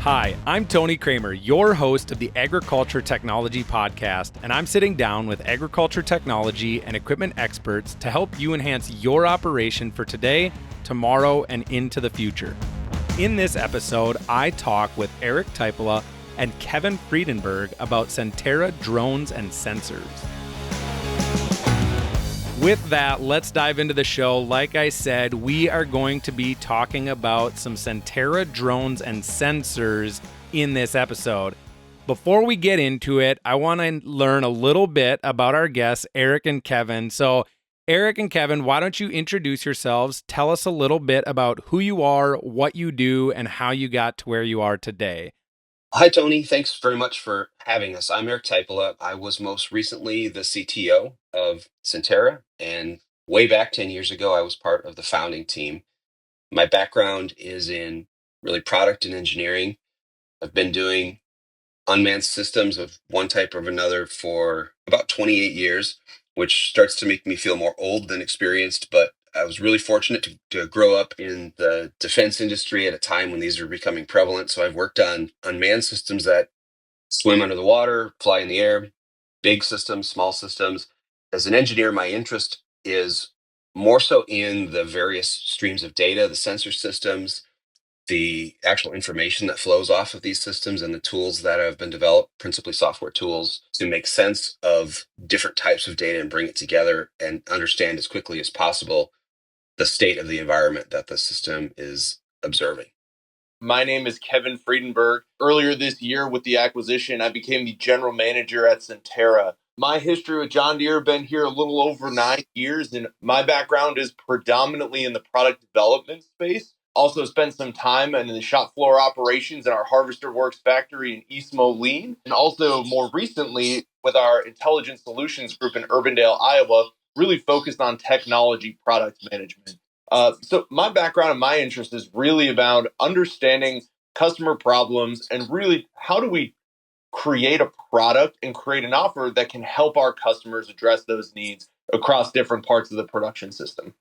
Hi, I'm Tony Kramer, your host of the Agriculture Technology Podcast, and I'm sitting down with agriculture technology and equipment experts to help you enhance your operation for today, tomorrow, and into the future. In this episode, I talk with Eric Taipale and Kevin Friedenberg about Sentera drones and sensors. With that, let's dive into the show. Like I said, we are going to be talking about some Sentera drones and sensors in this episode. Before we get into it, I want to learn a little bit about our guests, Eric and Kevin. So, Eric and Kevin, why don't you introduce yourselves? Tell us a little bit about who you are, what you do, and how you got to where you are today. Hi, Tony. Thanks very much for having us. I'm Eric Taipale. I was most recently the CTO of Sentera, and way back 10 years ago, I was part of the founding team. My background is in really product and engineering. I've been doing unmanned systems of one type or another for about 28 years, which starts to make me feel more old than experienced. But I was really fortunate to grow up in the defense industry at a time when these are becoming prevalent. So I've worked on unmanned systems that swim under the water, fly in the air, big systems, small systems. As an engineer, my interest is more so in the various streams of data, the sensor systems, the actual information that flows off of these systems, and the tools that have been developed, principally software tools, to make sense of different types of data and bring it together and understand as quickly as possible the state of the environment that the system is observing. My name is Kevin Friedenberg. Earlier this year, with the acquisition, I became the general manager at Sentera. My history with John Deere been here a little over 9 years, and my background is predominantly in the product development space. Also spent some time in the shop floor operations in our Harvester Works factory in East Moline, and also more recently with our Intelligent Solutions group in Urbandale, Iowa, really focused on technology product management. So my background and my interest is really about understanding customer problems and really how do we create a product and create an offer that can help our customers address those needs across different parts of the production system.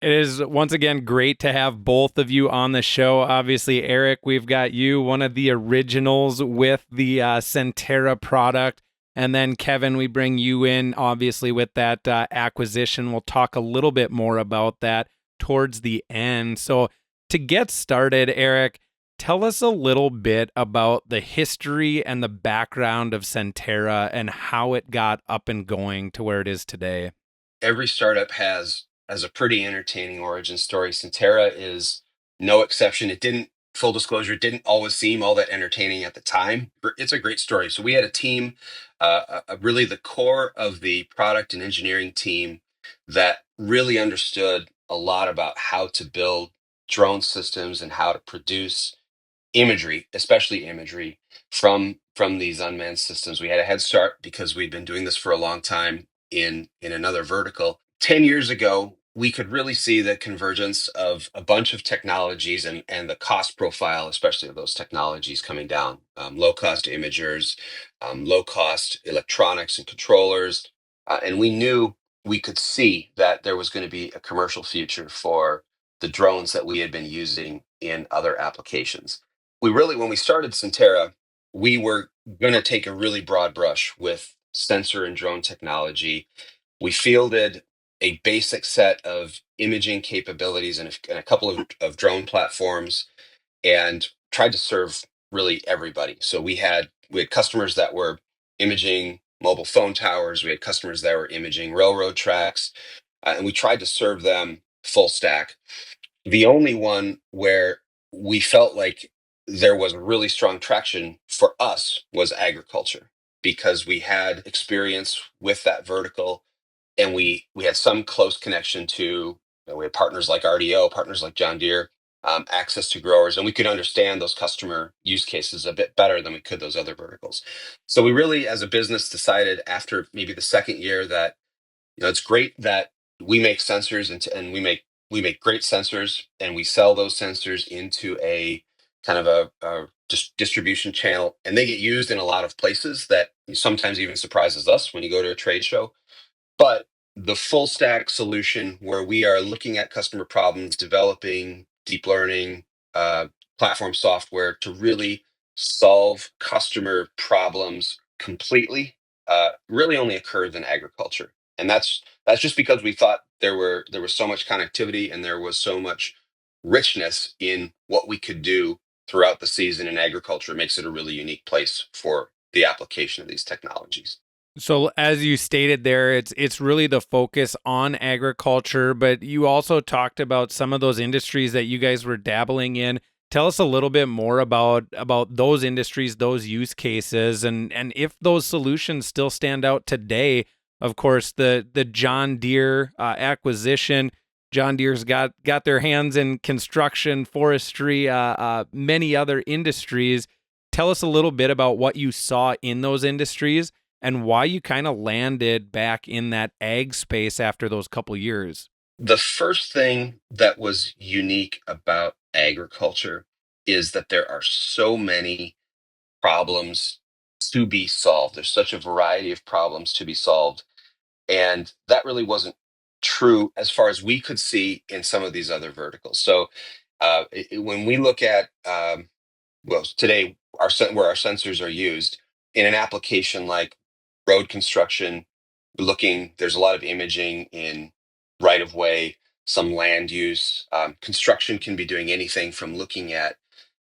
It is once again great to have both of you on the show. Obviously, Eric, we've got you, one of the originals with the Sentera product. And then, Kevin, we bring you in, obviously, with that acquisition. We'll talk a little bit more about that towards the end. So, to get started, Eric, tell us a little bit about the history and the background of Sentera and how it got up and going to where it is today. Every startup has a pretty entertaining origin story. Sentera is no exception. It didn't, full disclosure, it didn't always seem all that entertaining at the time. It's a great story. So we had a team, really the core of the product and engineering team that really understood a lot about how to build drone systems and how to produce imagery, especially imagery from these unmanned systems. We had a head start because we'd been doing this for a long time in another vertical. 10 years ago, we could really see the convergence of a bunch of technologies and the cost profile, especially of those technologies coming down. Low cost imagers, low cost electronics and controllers. And we knew we could see that there was going to be a commercial future for the drones that we had been using in other applications. When we started Sentera, we were going to take a really broad brush with sensor and drone technology. We fielded a basic set of imaging capabilities and a couple of drone platforms and tried to serve really everybody. So we had customers that were imaging mobile phone towers, we had customers that were imaging railroad tracks, and we tried to serve them full stack. The only one where we felt like there was really strong traction for us was agriculture because we had experience with that vertical and we had some close connection to, we had partners like RDO, partners like John Deere, access to growers, and we could understand those customer use cases a bit better than we could those other verticals. So we really, as a business, decided after maybe the second year that it's great that we make sensors and we make great sensors and we sell those sensors into a kind of a distribution channel, and they get used in a lot of places that sometimes even surprises us when you go to a trade show. But the full stack solution where we are looking at customer problems, developing deep learning platform software to really solve customer problems completely really only occurs in agriculture. And that's just because we thought there was so much connectivity and there was so much richness in what we could do throughout the season in agriculture. It makes it a really unique place for the application of these technologies. So as you stated there, it's really the focus on agriculture, but you also talked about some of those industries that you guys were dabbling in. Tell us a little bit more about those industries, those use cases, and if those solutions still stand out today. Of course, the John Deere acquisition. John Deere's got their hands in construction, forestry, many other industries. Tell us a little bit about what you saw in those industries and why you kind of landed back in that ag space after those couple years. The first thing that was unique about agriculture is that there are so many problems to be solved. There's such a variety of problems to be solved. And that really wasn't true as far as we could see in some of these other verticals. So when we look at, well, today, where our sensors are used in an application like road construction, there's a lot of imaging in right of way, some land use. Construction can be doing anything from looking at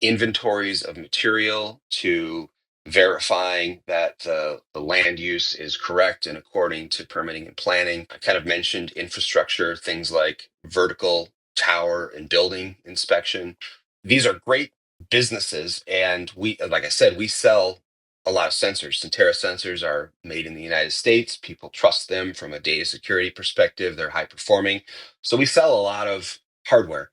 inventories of material to verifying that the land use is correct and according to permitting and planning. I kind of mentioned infrastructure, things like vertical tower and building inspection. These are great businesses, and like I said, we sell a lot of sensors. Sentera sensors are made in the United States. People trust them from a data security perspective. They're high performing. So we sell a lot of hardware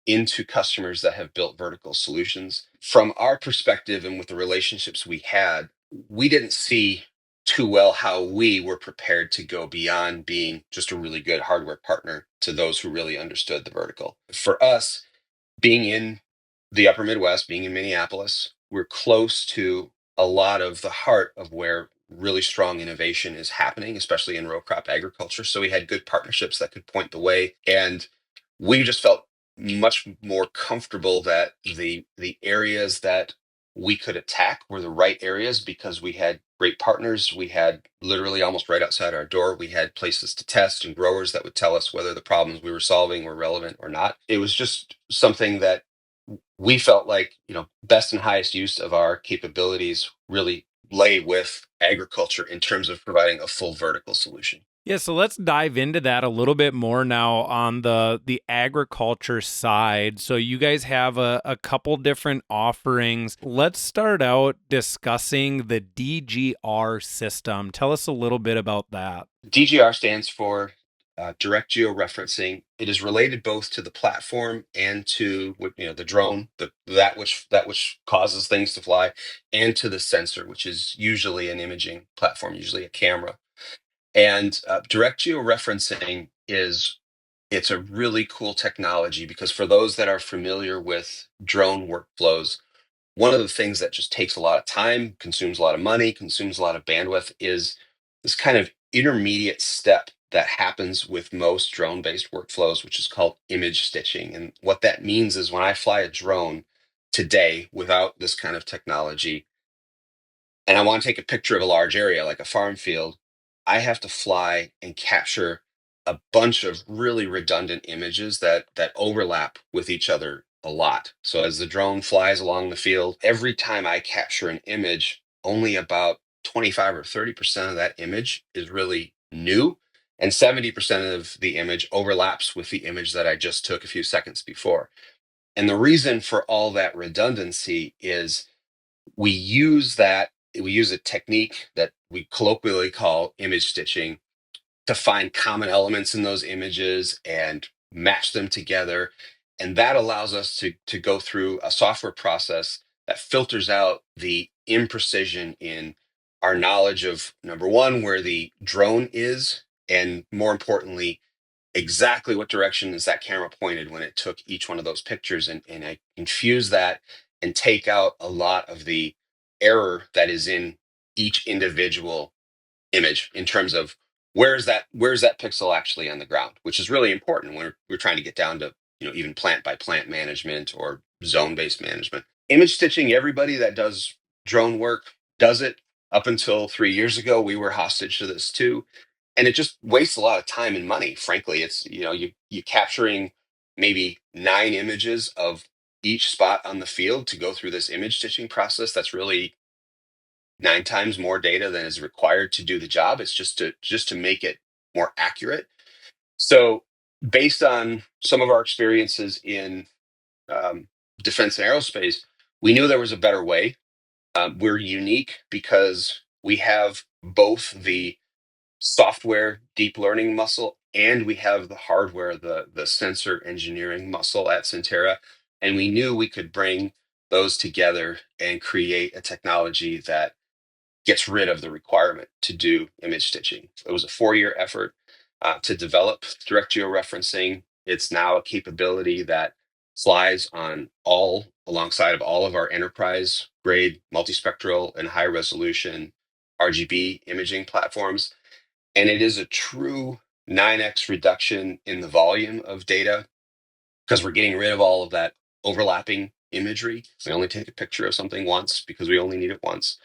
into customers that have built vertical solutions. From our perspective and with the relationships we had, we didn't see too well how we were prepared to go beyond being just a really good hardware partner to those who really understood the vertical. For us, being in the upper Midwest, being in Minneapolis, we're close to a lot of the heart of where really strong innovation is happening, especially in row crop agriculture. So we had good partnerships that could point the way. And we just felt much more comfortable that the areas that we could attack were the right areas because we had great partners. We had literally almost right outside our door, we had places to test and growers that would tell us whether the problems we were solving were relevant or not. It was just something that we felt like, best and highest use of our capabilities really lay with agriculture in terms of providing a full vertical solution. Yeah, so let's dive into that a little bit more now on the agriculture side. So you guys have a couple different offerings. Let's start out discussing the DGR system. Tell us a little bit about that. DGR stands for Direct Georeferencing. It is related both to the platform and to the drone, that which causes things to fly, and to the sensor, which is usually an imaging platform, usually a camera. And direct georeferencing it's a really cool technology because for those that are familiar with drone workflows, one of the things that just takes a lot of time, consumes a lot of money, consumes a lot of bandwidth is this kind of intermediate step that happens with most drone-based workflows, which is called image stitching. And what that means is when I fly a drone today without this kind of technology, and I want to take a picture of a large area like a farm field, I have to fly and capture a bunch of really redundant images that overlap with each other a lot. So as the drone flies along the field, every time I capture an image, only about 25 or 30% of that image is really new, and 70% of the image overlaps with the image that I just took a few seconds before. And the reason for all that redundancy is we use a technique that we colloquially call image stitching to find common elements in those images and match them together. And that allows us to go through a software process that filters out the imprecision in our knowledge of, number one, where the drone is, and more importantly, exactly what direction is that camera pointed when it took each one of those pictures. And I infuse that and take out a lot of the error that is in each individual image in terms of where's that pixel actually on the ground, which is really important when we're trying to get down to even plant by plant management or zone based management. Image stitching, everybody that does drone work does it. Up until 3 years ago, we were hostage to this too. And it just wastes a lot of time and money. Frankly, it's, you capturing maybe 9 images of each spot on the field to go through this image stitching process. That's really 9 times more data than is required to do the job. It's just to make it more accurate. So based on some of our experiences in um, defense and aerospace, we knew there was a better way. We're unique because we have both the software deep learning muscle and we have the hardware, the sensor engineering muscle at Sentera. And we knew we could bring those together and create a technology that gets rid of the requirement to do image stitching. It was a 4-year effort to develop direct georeferencing. It's now a capability that flies on alongside of all of our enterprise grade multispectral and high resolution RGB imaging platforms. And it is a true 9x reduction in the volume of data because we're getting rid of all of that overlapping imagery. We only take a picture of something once because we only need it once.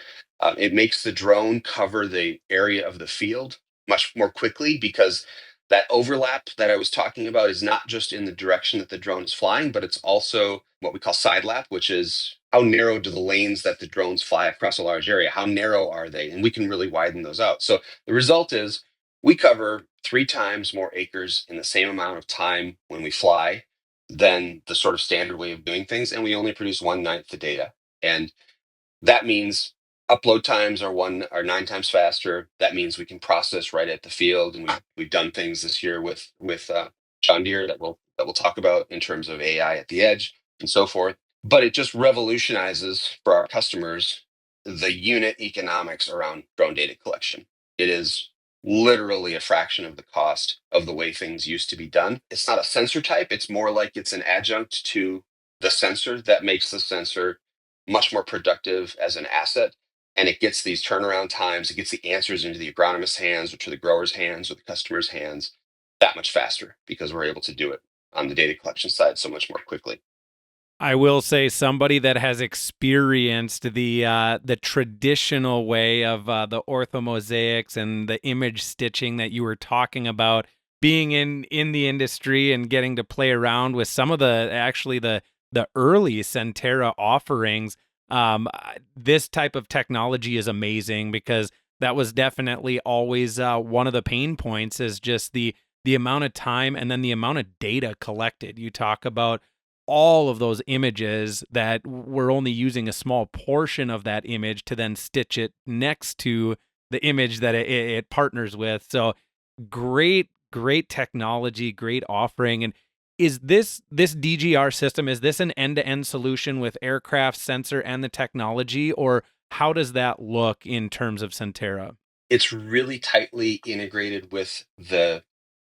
It makes the drone cover the area of the field much more quickly because that overlap that I was talking about is not just in the direction that the drone is flying, but it's also what we call side lap, which is how narrow do the lanes that the drones fly across a large area? How narrow are they? And we can really widen those out. So the result is we cover 3 times more acres in the same amount of time when we fly than the sort of standard way of doing things, and we only produce 1/9 the data. And that means upload times are 9 times faster. That means we can process right at the field, and we've done things this year with John Deere that we'll talk about in terms of AI at the edge and so forth. But it just revolutionizes for our customers the unit economics around drone data collection. It is literally a fraction of the cost of the way things used to be done. It's not a sensor type, it's more like it's an adjunct to the sensor that makes the sensor much more productive as an asset. And it gets these turnaround times, it gets the answers into the agronomist's hands, or to the grower's hands, or the customer's hands that much faster because we're able to do it on the data collection side so much more quickly. I will say, somebody that has experienced the traditional way of the orthomosaics and the image stitching that you were talking about, being in the industry and getting to play around with some of the early Sentera offerings. This type of technology is amazing because that was definitely always one of the pain points, is just the amount of time and then the amount of data collected. You talk about all of those images that we're only using a small portion of that image to then stitch it next to the image that it partners with. So great technology, great offering. And is this DGR system, is this an end-to-end solution with aircraft, sensor, and the technology, or how does that look in terms of Sentera? It's really tightly integrated with the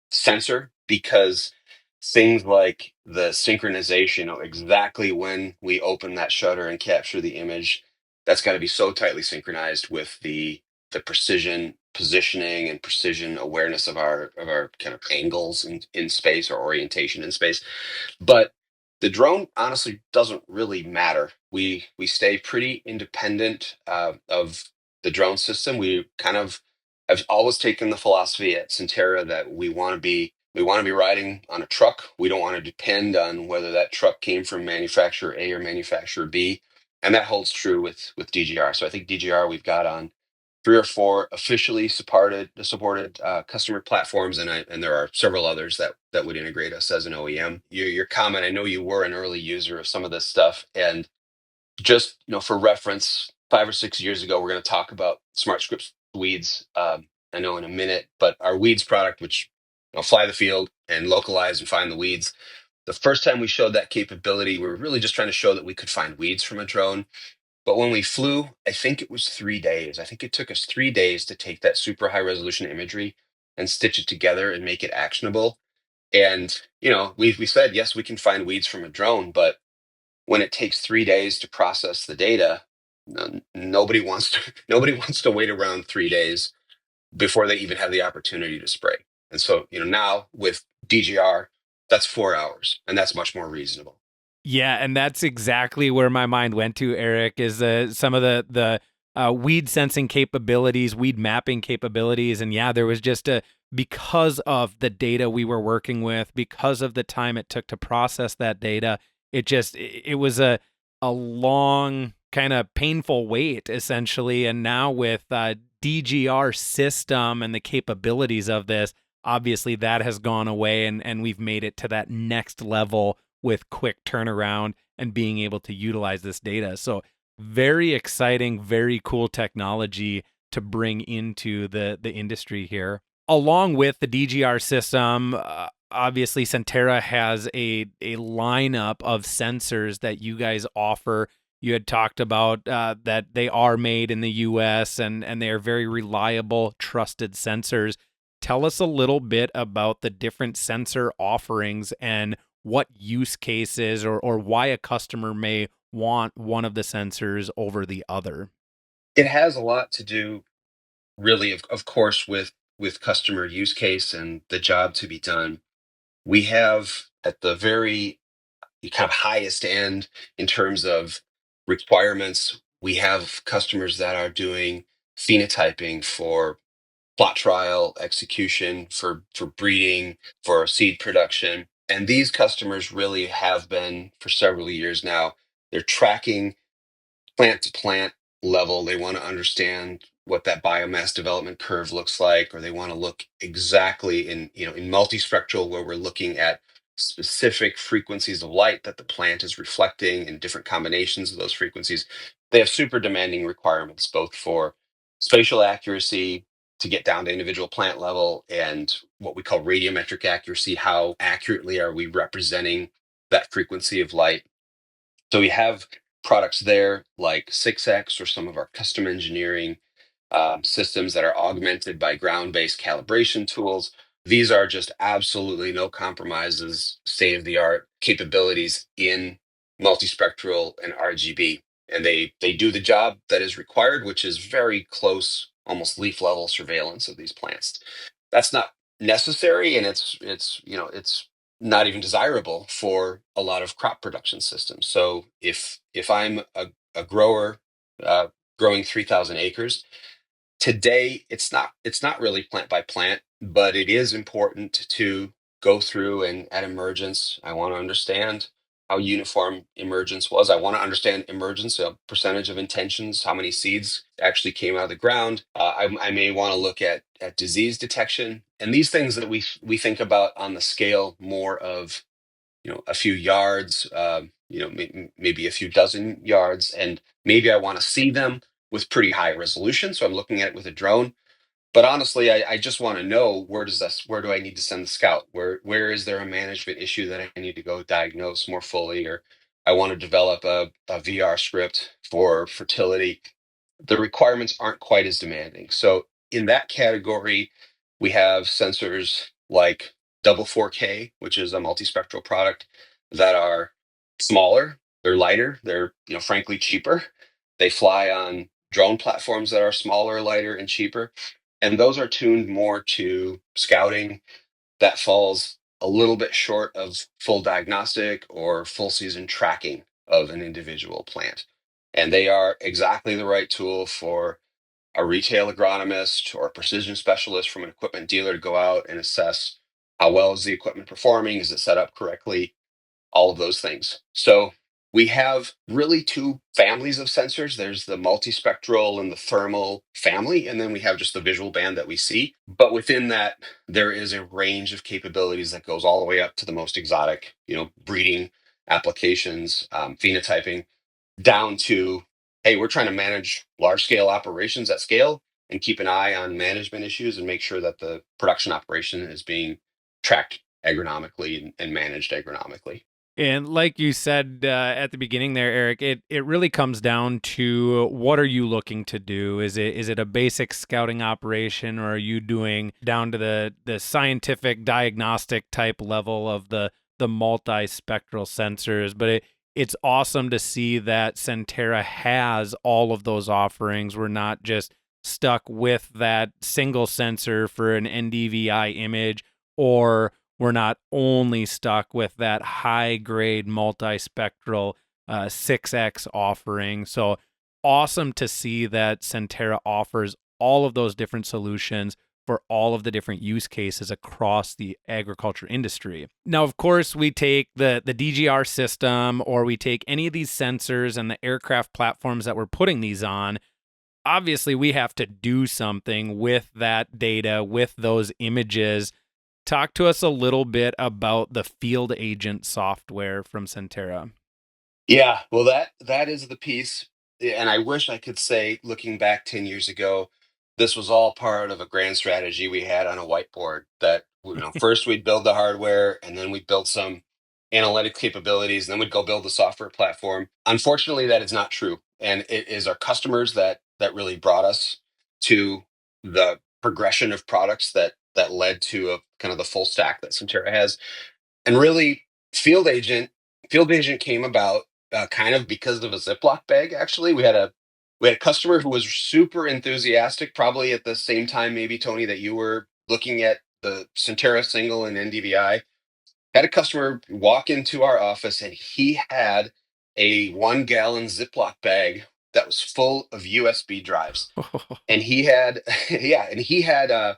sensor because things like the synchronization, exactly when we open that shutter and capture the image, that's got to be so tightly synchronized with the precision positioning and precision awareness of our kind of angles in space or orientation in space. But the drone honestly doesn't really matter. We stay pretty independent of the drone system. We kind of I've always taken the philosophy at Sentera that we want to be riding on a truck. We don't want to depend on whether that truck came from manufacturer A or manufacturer B, and that holds true with DGR. So I think DGR we've got on 3 or 4 officially supported customer platforms, and there are several others that would integrate us as an OEM. Your comment, I know you were an early user of some of this stuff, and just for reference, 5 or 6 years ago, we're going to talk about SmartScripts Weeds. I know in a minute, but our Weeds product, which fly the field and localize and find the weeds. The first time we showed that capability, we were really just trying to show that we could find weeds from a drone. But when we flew, I think it was 3 days. I think it took us 3 days to take that super high resolution imagery and stitch it together and make it actionable. And we said yes, we can find weeds from a drone, but when it takes 3 days to process the data, nobody wants to nobody wants to wait around 3 days before they even have the opportunity to spray. And so now with DGR, that's 4 hours, and that's much more reasonable. Yeah, and that's exactly where my mind went to, Eric, is some of the weed sensing capabilities, weed mapping capabilities. And yeah, there was just because of the data we were working with, because of the time it took to process that data, it was a long, kind of painful wait, essentially. And now with DGR system and the capabilities of this, obviously that has gone away, and we've made it to that next level with quick turnaround and being able to utilize this data. So very exciting, very cool technology to bring into the industry here. Along with the DGR system, obviously Sentera has a lineup of sensors that you guys offer. You had talked about that they are made in the US and they are very reliable, trusted sensors. Tell us a little bit about the different sensor offerings and what use cases or why a customer may want one of the sensors over the other. It has a lot to do, really, of course, with customer use case and the job to be done. We have at the very kind of highest end in terms of requirements, we have customers that are doing phenotyping for plot trial execution, for breeding, for seed production. And these customers really have been for several years now. They're tracking plant to plant level. They want to understand what that biomass development curve looks like, or they want to look exactly in multispectral, where we're looking at specific frequencies of light that the plant is reflecting and different combinations of those frequencies. They have super demanding requirements, both for spatial accuracy to get down to individual plant level, and what we call radiometric accuracy. How accurately are we representing that frequency of light? So we have products there like 6X or some of our custom engineering systems that are augmented by ground-based calibration tools. These are just absolutely no compromises, state-of-the-art capabilities in multispectral and RGB. And they do the job that is required, which is very close, almost leaf level surveillance of these plants. That's not necessary, and it's not even desirable for a lot of crop production systems. So if I'm a grower growing 3,000 acres today, it's not really plant by plant, but it is important to go through, and at emergence I want to understand how uniform emergence was. I want to understand emergence, a percentage of intentions, how many seeds actually came out of the ground. I may want to look at disease detection, and these things that we think about on the scale more of a few yards, maybe a few dozen yards, and maybe I want to see them with pretty high resolution. So I'm looking at it with a drone. But honestly, I just want to know, where do I need to send the scout? Where is there a management issue that I need to go diagnose more fully? Or I want to develop a VR script for fertility. The requirements aren't quite as demanding. So in that category, we have sensors like double 4K, which is a multispectral product, that are smaller, they're lighter, they're frankly cheaper. They fly on drone platforms that are smaller, lighter, and cheaper. And those are tuned more to scouting that falls a little bit short of full diagnostic or full season tracking of an individual plant. And they are exactly the right tool for a retail agronomist or a precision specialist from an equipment dealer to go out and assess how well is the equipment performing, is it set up correctly, all of those things. So we have really two families of sensors. There's the multispectral and the thermal family, and then we have just the visual band that we see. But within that, there is a range of capabilities that goes all the way up to the most exotic, breeding applications, phenotyping, down to, hey, we're trying to manage large scale operations at scale and keep an eye on management issues and make sure that the production operation is being tracked agronomically and managed agronomically. And like you said at the beginning there, Eric, it really comes down to what are you looking to do? Is it a basic scouting operation, or are you doing down to the scientific diagnostic type level of the multispectral sensors? But it's awesome to see that Sentera has all of those offerings. We're not just stuck with that single sensor for an NDVI image, or we're not only stuck with that high grade multispectral 6X offering. So awesome to see that Sentera offers all of those different solutions for all of the different use cases across the agriculture industry. Now, of course, we take the DGR system, or we take any of these sensors and the aircraft platforms that we're putting these on. Obviously, we have to do something with that data, with those images. Talk to us a little bit about the Field Agent software from Sentera. Yeah, well, that is the piece. And I wish I could say, looking back 10 years ago, this was all part of a grand strategy we had on a whiteboard that, first we'd build the hardware and then we'd build some analytic capabilities, and then we'd go build the software platform. Unfortunately, that is not true. And it is our customers that really brought us to the progression of products that led to a kind of the full stack that Centera has. And really, Field Agent, Field Agent came about kind of because of a Ziploc bag. Actually, we had a customer who was super enthusiastic, probably at the same time, maybe Tony, that you were looking at the Centera single and NDVI. Had a customer walk into our office, and he had a 1 gallon Ziploc bag that was full of USB drives, and he had yeah, and he had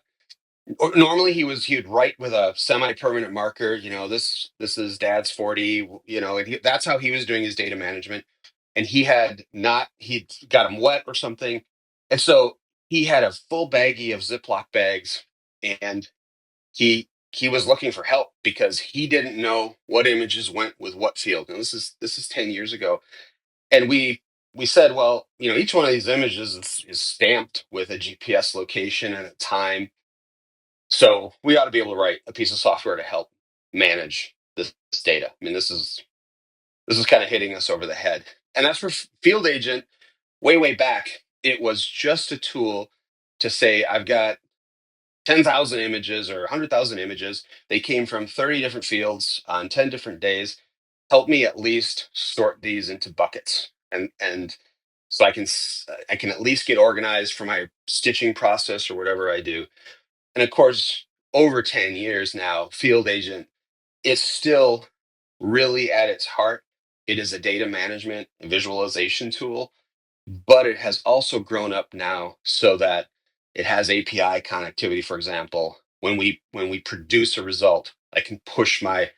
normally he would write with a semi-permanent marker, this is dad's 40, and that's how he was doing his data management. And he'd got them wet or something, and so he had a full baggie of Ziploc bags, and he was looking for help because he didn't know what images went with what field. And this is 10 years ago. And we said, well, each one of these images is stamped with a GPS location and a time, so we ought to be able to write a piece of software to help manage this data. I mean, this is kind of hitting us over the head. And that's for Field Agent. Way back, it was just a tool to say, I've got 10,000 images or 100,000 images. They came from 30 different fields on 10 different days. Help me at least sort these into buckets, and so I can at least get organized for my stitching process or whatever I do. And of course, over 10 years now, Field Agent is still really at its heart. It is a data management and visualization tool, but it has also grown up now so that it has API connectivity. For example, when we produce a result, I can push my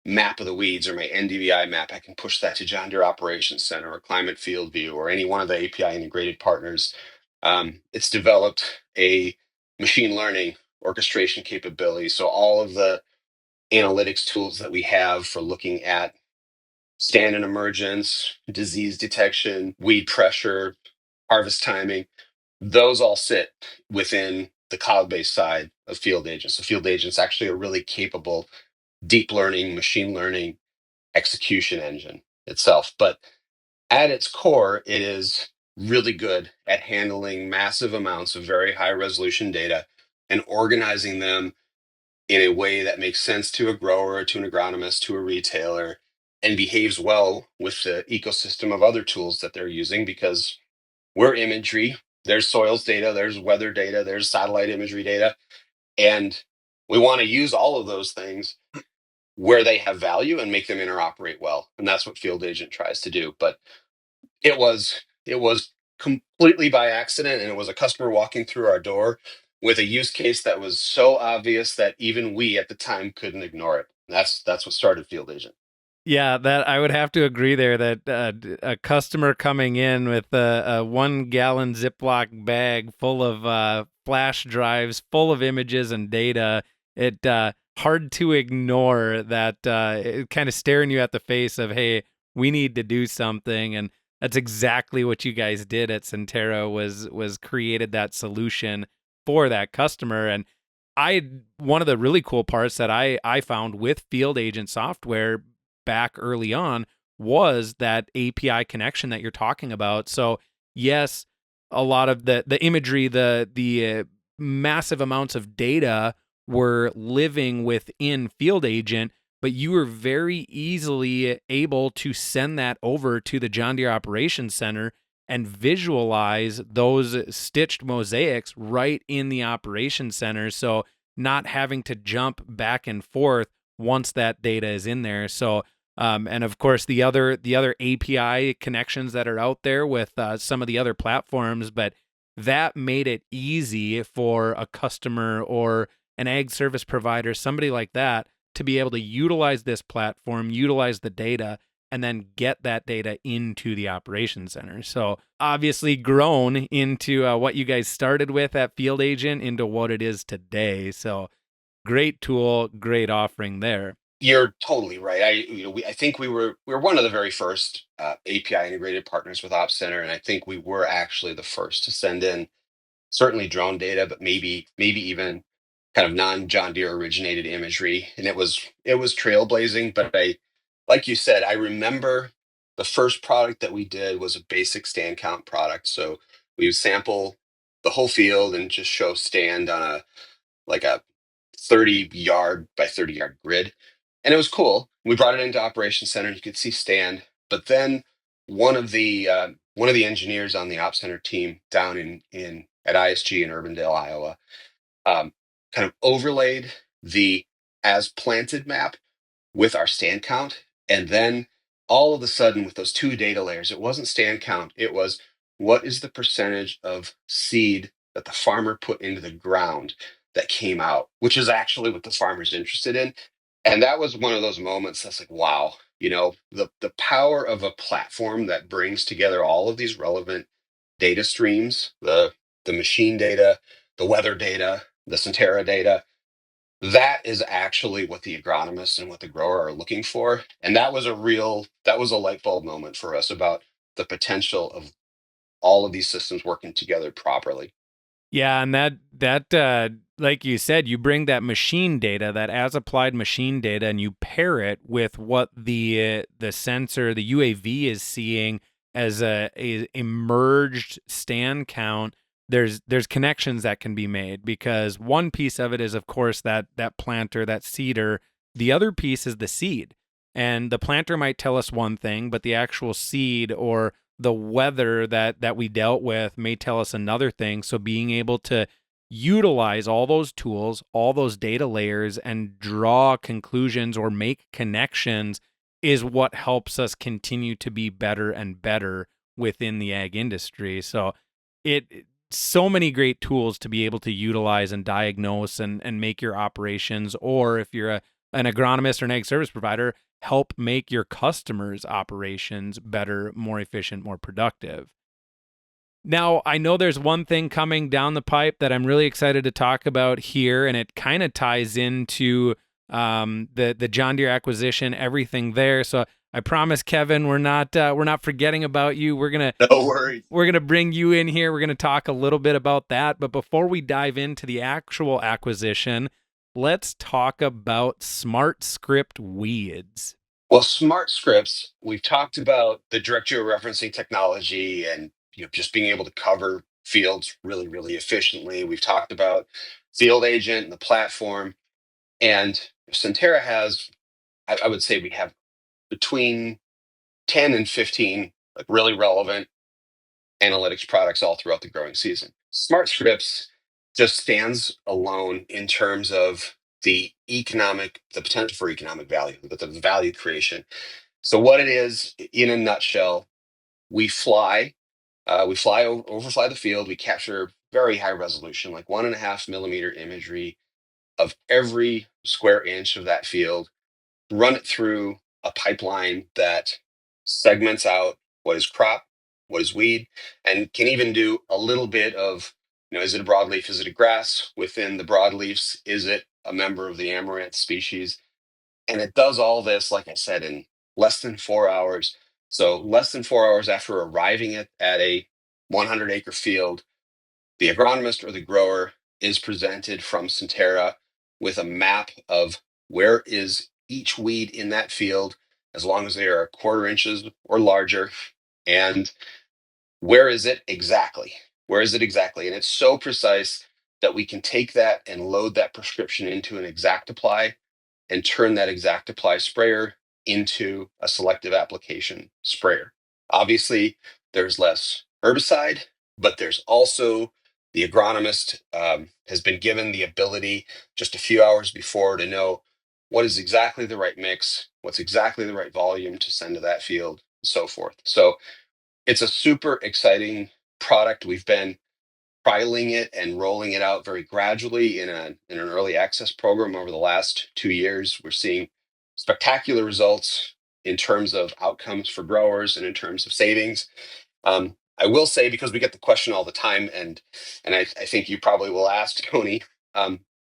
map of the weeds or my NDVI map. I can push that to John Deere Operations Center or Climate Field View or any one of the API integrated partners. It's developed a machine learning orchestration capability. So all of the analytics tools that we have for looking at stand and emergence, disease detection, weed pressure, harvest timing, those all sit within the cloud-based side of Field Agent. So Field Agent's actually a really capable deep learning, machine learning execution engine itself. But at its core, it is really good at handling massive amounts of very high resolution data and organizing them in a way that makes sense to a grower, to an agronomist, to a retailer, and behaves well with the ecosystem of other tools that they're using, because we're imagery. There's soils data, there's weather data, there's satellite imagery data, and we want to use all of those things where they have value and make them interoperate well. And that's what Field Agent tries to do. But it was completely by accident, and it was a customer walking through our door with a use case that was so obvious that even we at the time couldn't ignore it. That's what started Field Agent. Yeah, that I would have to agree there that a customer coming in with a 1 gallon Ziploc bag full of flash drives, full of images and data, it hard to ignore that it kind of staring you at the face of, hey, we need to do something. And that's exactly what you guys did at Sentera, was created that solution for that customer. And one of the really cool parts that I found with Field Agent software back early on was that API connection that you're talking about. So yes, a lot of the imagery, the massive amounts of data were living within Field Agent, but you were very easily able to send that over to the John Deere Operations Center and visualize those stitched mosaics right in the Operations Center. So not having to jump back and forth once that data is in there. So, and of course, the other API connections that are out there with some of the other platforms, but that made it easy for a customer or an ag service provider, somebody like that, to be able to utilize this platform, utilize the data, and then get that data into the operations center. So obviously grown into what you guys started with at Field Agent into what it is today. So great tool, great offering there. You're totally right. I think we were one of the very first API integrated partners with Ops Center, and I think we were actually the first to send in certainly drone data, but maybe even kind of non John Deere originated imagery, and it was trailblazing. But like you said, I remember the first product that we did was a basic stand count product. So we would sample the whole field and just show stand on a 30-yard by 30-yard grid. And it was cool. We brought it into Operations Center and you could see stand. But then one of the engineers on the Ops Center team down in at ISG in Urbandale, Iowa, kind of overlaid the as planted map with our stand count. And then all of a sudden, with those two data layers, it wasn't stand count, it was what is the percentage of seed that the farmer put into the ground that came out, which is actually what the farmer's interested in. And that was one of those moments that's like, wow, the power of a platform that brings together all of these relevant data streams, the machine data, the weather data, the Sentera data, that is actually what the agronomists and what the grower are looking for. And that was a light bulb moment for us about the potential of all of these systems working together properly. Yeah, and that like you said, you bring that machine data, that as applied machine data, and you pair it with what the sensor, the UAV is seeing as a emerged stand count. There's connections that can be made, because one piece of it is, of course, that planter, that seeder. The other piece is the seed, and the planter might tell us one thing, but the actual seed or the weather that we dealt with may tell us another thing. So being able to utilize all those tools, all those data layers, and draw conclusions or make connections is what helps us continue to be better and better within the ag industry. So so many great tools to be able to utilize and diagnose and make your operations, or if you're an agronomist or an ag service provider, help make your customers' operations better, more efficient, more productive. Now, I know there's one thing coming down the pipe that I'm really excited to talk about here, and it kind of ties into the John Deere acquisition, everything there. So I promise, Kevin, we're not forgetting about you. No worries. We're gonna bring you in here. We're gonna talk a little bit about that. But before we dive into the actual acquisition, let's talk about SmartScript Weeds. Well, SmartScripts, we've talked about the direct georeferencing technology and just being able to cover fields really, really efficiently. We've talked about Field Agent and the platform. And Sentera has, I would say we have between 10 and 15 like really relevant analytics products all throughout the growing season. SmartScripts just stands alone in terms of the potential for economic value, but the value creation. So what it is, in a nutshell, we fly, overfly the field. We capture very high resolution, like 1.5 millimeter imagery of every square inch of that field, run it through a pipeline that segments out what is crop, what is weed, and can even do a little bit of, is it a broadleaf? Is it a grass? Within the broadleafs, is it a member of the amaranth species? And it does all this, like I said, in less than 4 hours. So less than 4 hours after arriving at a 100-acre field, the agronomist or the grower is presented from Sentera with a map of where is each weed in that field, as long as they are 1/4 inches or larger, and where is it exactly? Where is it exactly? And it's so precise that we can take that and load that prescription into an exact apply and turn that exact apply sprayer into a selective application sprayer. Obviously, there's less herbicide, but there's also The agronomist has been given the ability just a few hours before to know what is exactly the right mix, what's exactly the right volume to send to that field, and so forth. So it's a super exciting product. We've been trialing it and rolling it out very gradually in an early access program over the last 2 years. We're seeing spectacular results in terms of outcomes for growers and in terms of savings. I will say, because we get the question all the time, and I think you probably will ask, Tony,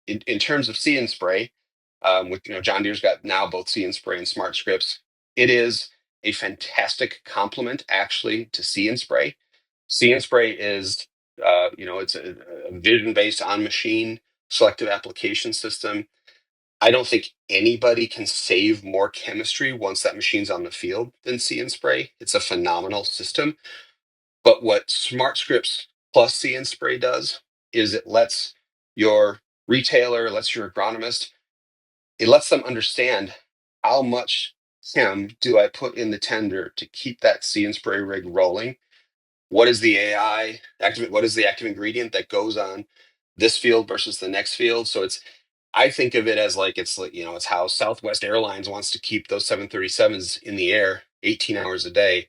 in terms of See and Spray, with John Deere's got now both See and Spray and SmartScripts. It is a fantastic complement actually to See and Spray. See and Spray is it's a vision-based on-machine selective application system. I don't think anybody can save more chemistry once that machine's on the field than See and Spray. It's a phenomenal system. But what SmartScripts plus See and Spray does is it lets your retailer, lets your agronomist, it lets them understand how much chem do I put in the tender to keep that See and Spray rig rolling. What is the AI active? What is the active ingredient that goes on this field versus the next field? So I think of it as like it's how Southwest Airlines wants to keep those 737s in the air 18 hours a day.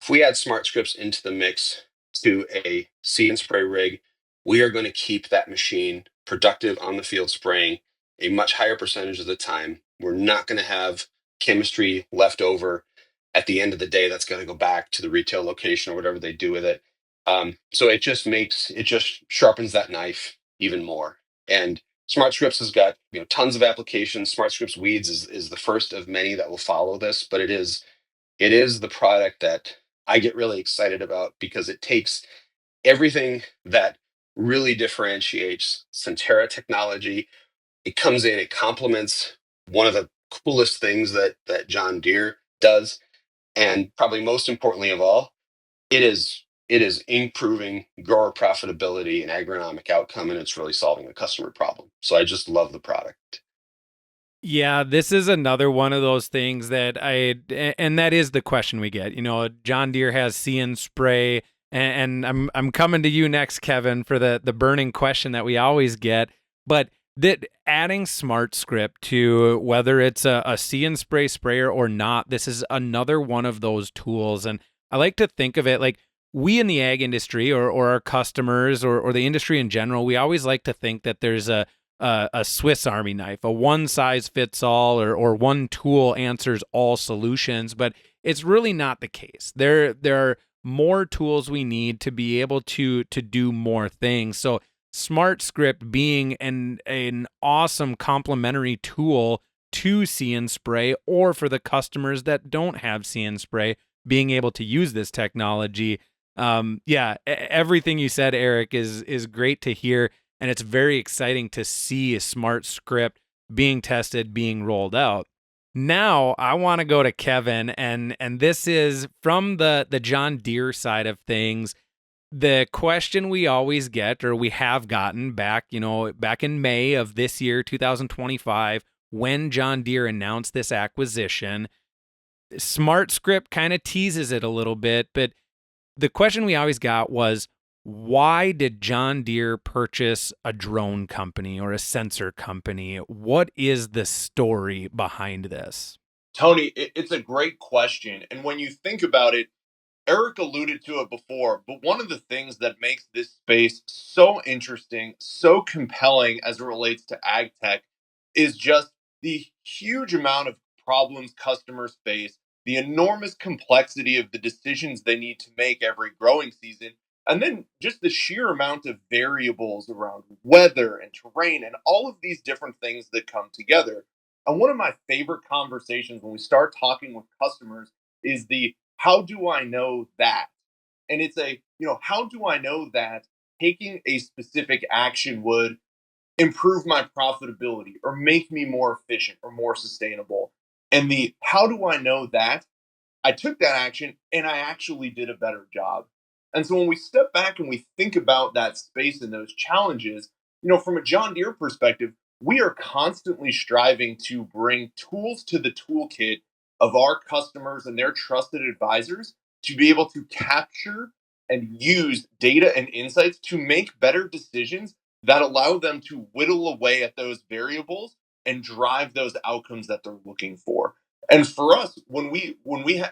If we add SmartScripts into the mix to a See and Spray rig, we are going to keep that machine productive on the field spraying a much higher percentage of the time. We're not going to have chemistry left over at the end of the day that's going to go back to the retail location or whatever they do with it. So it just sharpens that knife even more. And SmartScripts has got tons of applications. SmartScripts Weeds is the first of many that will follow this, but it is the product that I get really excited about because it takes everything that really differentiates Sentera technology. It comes in, it complements one of the coolest things that John Deere does, and probably most importantly of all, it is improving grower profitability and agronomic outcome, and it's really solving a customer problem. So I just love the product. Yeah, this is another one of those things and that is the question we get. John Deere has See and Spray, and I'm coming to you next, Kevin, for the burning question that we always get. But that adding SmartScript to whether it's a See and Spray sprayer or not, this is another one of those tools. And I like to think of it like we in the ag industry or our customers or the industry in general, we always like to think that there's a Swiss Army knife, a one size fits all, or one tool answers all solutions, but it's really not the case. There are more tools we need to be able to do more things. So SmartScript being an awesome complementary tool to See and Spray, or for the customers that don't have See and Spray, being able to use this technology. Everything you said, Eric, is great to hear. And it's very exciting to see a SmartScript being tested, being rolled out. Now I want to go to Kevin, and this is from the John Deere side of things. The question we always get, or we have gotten back in May of this year, 2025, when John Deere announced this acquisition, SmartScript kind of teases it a little bit, but the question we always got was, why did John Deere purchase a drone company or a sensor company? What is the story behind this? Tony, it's a great question. And when you think about it, Eric alluded to it before, but one of the things that makes this space so interesting, so compelling as it relates to ag tech is just the huge amount of problems customers face, the enormous complexity of the decisions they need to make every growing season, and then just the sheer amount of variables around weather and terrain and all of these different things that come together. And one of my favorite conversations when we start talking with customers is the how do I know that? And it's how do I know that taking a specific action would improve my profitability or make me more efficient or more sustainable? And the how do I know that I took that action and I actually did a better job? And so when we step back and we think about that space and those challenges, from a John Deere perspective, we are constantly striving to bring tools to the toolkit of our customers and their trusted advisors to be able to capture and use data and insights to make better decisions that allow them to whittle away at those variables and drive those outcomes that they're looking for. And for us, when we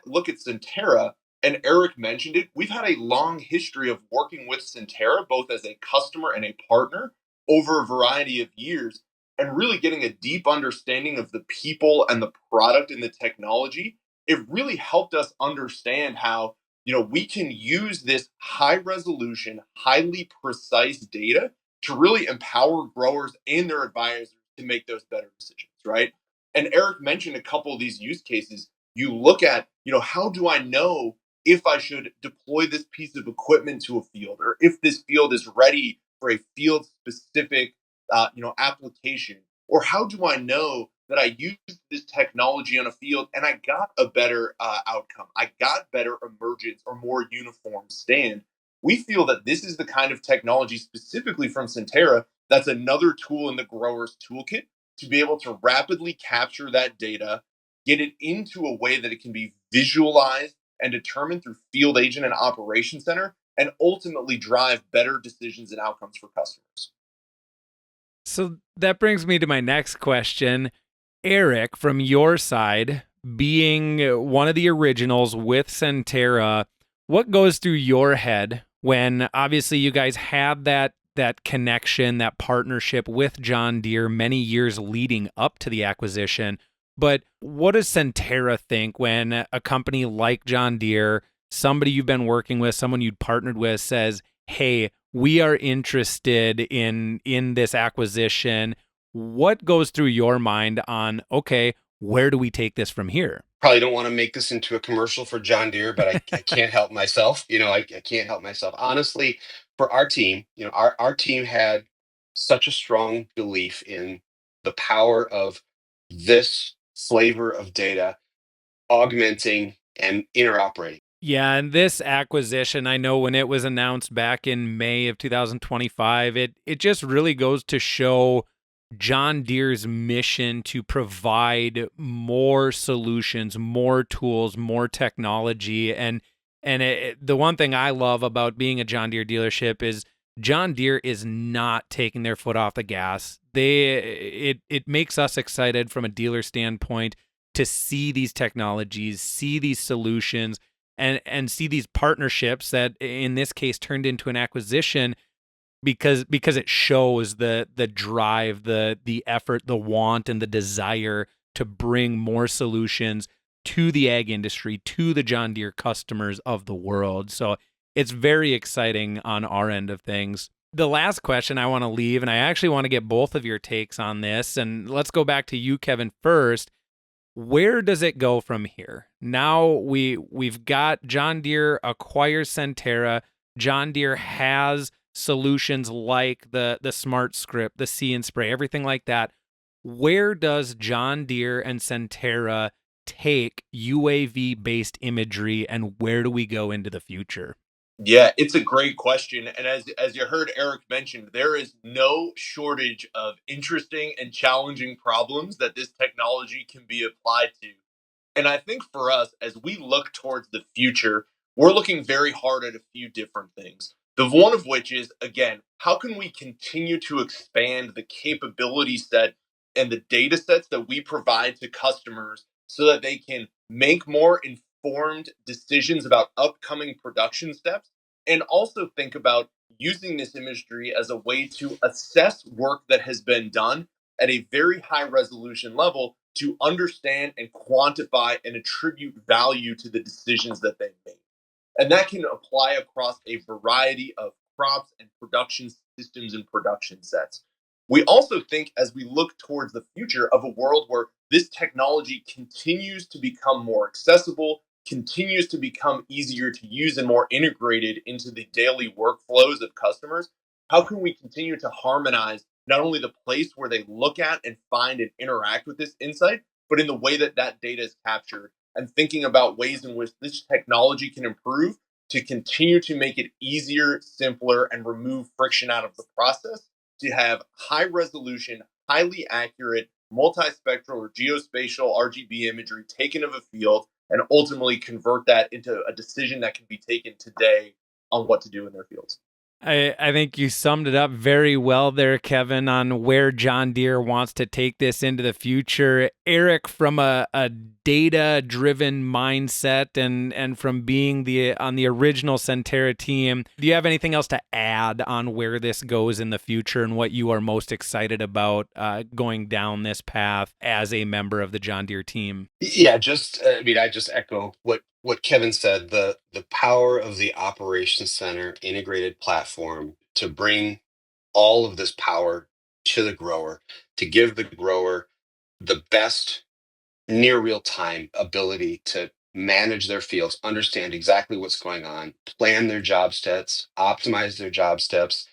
look at Sentera, and Eric mentioned it, we've had a long history of working with Sentera, both as a customer and a partner, over a variety of years, and really getting a deep understanding of the people and the product and the technology. It really helped us understand how we can use this high resolution, highly precise data to really empower growers and their advisors to make those better decisions, right? And Eric mentioned a couple of these use cases. You look at, how do I know if I should deploy this piece of equipment to a field, or if this field is ready for a field specific, application, or how do I know that I used this technology on a field and I got a better outcome? I got better emergence or more uniform stand. We feel that this is the kind of technology specifically from Sentera that's another tool in the grower's toolkit to be able to rapidly capture that data, get it into a way that it can be visualized and determined through field agent and operation center, and ultimately drive better decisions and outcomes for customers. So that brings me to my next question. Eric, from your side, being one of the originals with Sentera, what goes through your head when obviously you guys had that connection, that partnership with John Deere many years leading up to the acquisition? But what does Sentera think when a company like John Deere, somebody you've been working with, someone you'd partnered with, says, hey, we are interested in this acquisition? What goes through your mind on, okay, where do we take this from here? Probably don't want to make this into a commercial for John Deere, but I can't help myself. I can't help myself. Honestly, for our team, our team had such a strong belief in the power of this flavor of data augmenting and interoperating. Yeah, and this acquisition, I know when it was announced back in May of 2025, it just really goes to show John Deere's mission to provide more solutions, more tools, more technology. And the one thing I love about being a John Deere dealership is John Deere is not taking their foot off the gas. It makes us excited from a dealer standpoint to see these technologies, see these solutions, and see these partnerships that in this case turned into an acquisition because it shows the drive, the effort, the want, and the desire to bring more solutions to the ag industry, to the John Deere customers of the world. So it's very exciting on our end of things. The last question I want to leave, and I actually want to get both of your takes on this, and let's go back to you, Kevin, first. Where does it go from here? Now we've got John Deere acquires Sentera. John Deere has solutions like the SmartScript, the See and Spray, everything like that. Where does John Deere and Sentera take UAV-based imagery, and where do we go into the future? Yeah, it's a great question. And as you heard Eric mention, there is no shortage of interesting and challenging problems that this technology can be applied to. And I think for us, as we look towards the future, we're looking very hard at a few different things. The one of which is, again, how can we continue to expand the capability set and the data sets that we provide to customers so that they can make more informed decisions about upcoming production steps, and also think about using this imagery as a way to assess work that has been done at a very high resolution level to understand and quantify and attribute value to the decisions that they've made. And that can apply across a variety of crops and production systems and production sets. We also think, as we look towards the future, of a world where this technology continues to become more accessible, continues to become easier to use and more integrated into the daily workflows of customers. How can we continue to harmonize not only the place where they look at and find and interact with this insight, but in the way that that data is captured, and thinking about ways in which this technology can improve to continue to make it easier, simpler, and remove friction out of the process to have high resolution, highly accurate, multispectral or geospatial RGB imagery taken of a field and ultimately convert that into a decision that can be taken today on what to do in their fields. I think you summed it up very well there, Kevin, on where John Deere wants to take this into the future. Eric, from a data-driven mindset and from being on the original Sentera team, do you have anything else to add on where this goes in the future and what you are most excited about going down this path as a member of the John Deere team? Yeah, I just echo what Kevin said. The power of the Operations Center integrated platform to bring all of this power to the grower, to give the grower the best near real time ability to manage their fields, understand exactly what's going on, plan their job steps, optimize their job steps,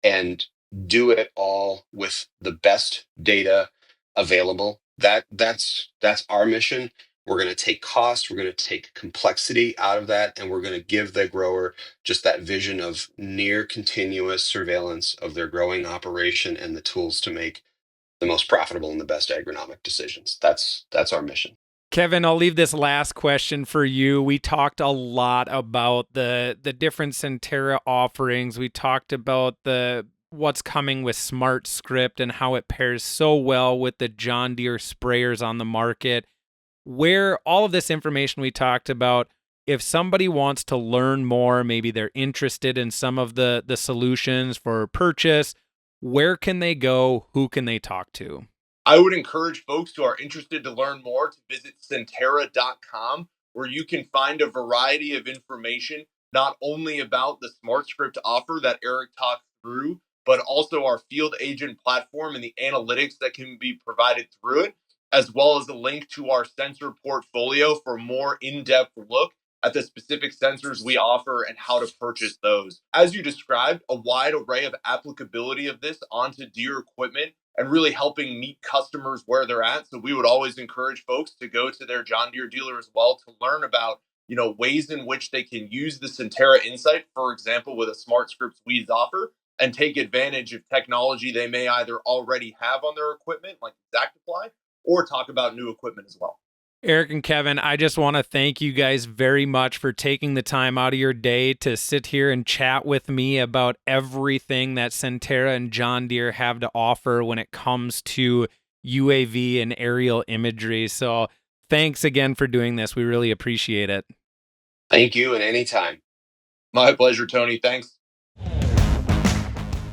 and do it all with the best data available. That's our mission. We're going to take cost, we're going to take complexity out of that, and we're going to give the grower just that vision of near continuous surveillance of their growing operation and the tools to make the most profitable and the best agronomic decisions. That's our mission. Kevin, I'll leave this last question for you. We talked a lot about the different Sentera offerings. We talked about what's coming with SmartScript and how it pairs so well with the John Deere sprayers on the market. Where all of this information we talked about, if somebody wants to learn more, maybe they're interested in some of the solutions for purchase, where can they go? Who can they talk to? I would encourage folks who are interested to learn more to visit Sentera.com, where you can find a variety of information, not only about the SmartScript offer that Eric talked through, but also our field agent platform and the analytics that can be provided through it, as well as a link to our sensor portfolio for a more in-depth look at the specific sensors we offer and how to purchase those. As you described, a wide array of applicability of this onto Deere equipment and really helping meet customers where they're at. So we would always encourage folks to go to their John Deere dealer as well to learn about, ways in which they can use the Sentera insight, for example, with a SmartScripts Weeds offer, and take advantage of technology they may either already have on their equipment, like ExactApply, or talk about new equipment as well. Eric and Kevin, I just want to thank you guys very much for taking the time out of your day to sit here and chat with me about everything that Sentera and John Deere have to offer when it comes to UAV and aerial imagery. So thanks again for doing this. We really appreciate it. Thank you, and anytime. My pleasure, Tony. Thanks.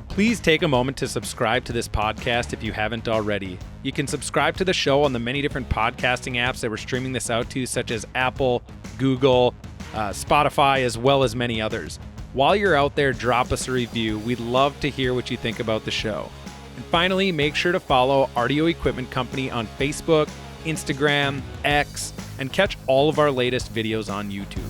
Please take a moment to subscribe to this podcast if you haven't already. You can subscribe to the show on the many different podcasting apps that we're streaming this out to, such as Apple, Google, Spotify, as well as many others. While you're out there, drop us a review. We'd love to hear what you think about the show. And finally, make sure to follow RDO Equipment Company on Facebook, Instagram, X, and catch all of our latest videos on YouTube.